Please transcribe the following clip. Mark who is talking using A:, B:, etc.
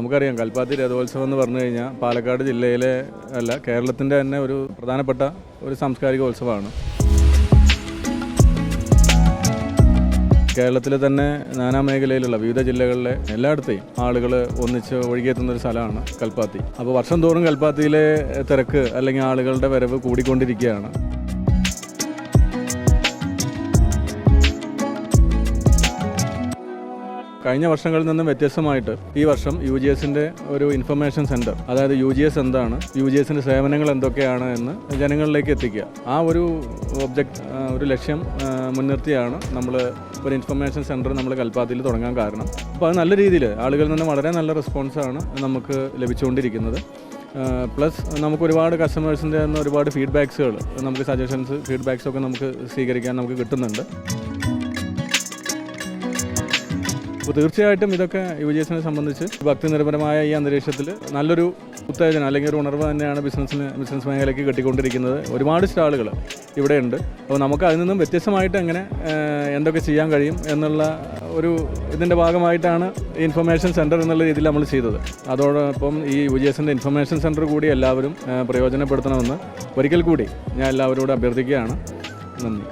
A: നമുക്കറിയാം കൽപ്പാത്തി രഥോത്സവം എന്ന് പറഞ്ഞു കഴിഞ്ഞാൽ പാലക്കാട് ജില്ലയിലെ അല്ല കേരളത്തിൻ്റെ തന്നെ ഒരു പ്രധാനപ്പെട്ട ഒരു സാംസ്കാരിക ഉത്സവമാണ്. കേരളത്തിലെ തന്നെ നാനാമേഖലയിലുള്ള വിവിധ ജില്ലകളിലെ എല്ലായിടത്തെയും ആളുകൾ ഒന്നിച്ച് ഒഴുകിയെത്തുന്ന ഒരു സ്ഥലമാണ് കൽപ്പാത്തി. അപ്പോൾ വർഷം തോറും കൽപ്പാത്തിയിലെ തിരക്ക് അല്ലെങ്കിൽ ആളുകളുടെ വരവ് കൂടിക്കൊണ്ടിരിക്കുകയാണ്. കഴിഞ്ഞ വർഷങ്ങളിൽ നിന്നും വ്യത്യസ്തമായിട്ട് ഈ വർഷം UGSൻ്റെ ഒരു ഇൻഫർമേഷൻ സെൻറ്റർ, അതായത് UGS എന്താണ്, UGSൻ്റെ സേവനങ്ങൾ എന്തൊക്കെയാണ് എന്ന് ജനങ്ങളിലേക്ക് എത്തിക്കുക, ആ ഒരു ഒരു ലക്ഷ്യം മുൻനിർത്തിയാണ് നമ്മൾ ഒരു ഇൻഫർമേഷൻ സെൻറ്റർ നമ്മൾ കൽപ്പാത്തിയിൽ തുടങ്ങാൻ കാരണം. അപ്പോൾ അത് നല്ല രീതിയിൽ ആളുകളിൽ നിന്ന് വളരെ നല്ല റെസ്പോൺസാണ് നമുക്ക് ലഭിച്ചുകൊണ്ടിരിക്കുന്നത്. പ്ലസ് നമുക്ക് ഒരുപാട് കസ്റ്റമേഴ്സിൻ്റെ നിന്ന് ഒരുപാട് ഫീഡ്ബാക്സുകൾ, നമുക്ക് സജഷൻസ് ഫീഡ്ബാക്സൊക്കെ നമുക്ക് സ്വീകരിക്കാൻ നമുക്ക് കിട്ടുന്നുണ്ട്. അപ്പോൾ തീർച്ചയായിട്ടും ഇതൊക്കെ UGSനെ സംബന്ധിച്ച് ഭക്തി നിർഭരമായ ഈ അന്തരീക്ഷത്തിൽ നല്ലൊരു ഉത്തേജനം അല്ലെങ്കിൽ ഒരു ഉണർവ് തന്നെയാണ് ബിസിനസ് മേഖലയ്ക്ക് കിട്ടിക്കൊണ്ടിരിക്കുന്നത്. ഒരുപാട് സ്റ്റാളുകൾ ഇവിടെയുണ്ട്. അപ്പോൾ നമുക്ക് അതിൽ നിന്നും വ്യത്യസ്തമായിട്ട് എങ്ങനെ എന്തൊക്കെ ചെയ്യാൻ കഴിയും എന്നുള്ള ഒരു ഇതിൻ്റെ ഭാഗമായിട്ടാണ് ഇൻഫർമേഷൻ സെൻറ്റർ എന്നുള്ള രീതിയിൽ നമ്മൾ ചെയ്തത്. അതോടൊപ്പം ഈ UGSൻ്റെ ഇൻഫർമേഷൻ സെൻറ്റർ കൂടി എല്ലാവരും പ്രയോജനപ്പെടുത്തണമെന്ന് ഒരിക്കൽ കൂടി ഞാൻ എല്ലാവരോടും അഭ്യർത്ഥിക്കുകയാണ്. നന്ദി.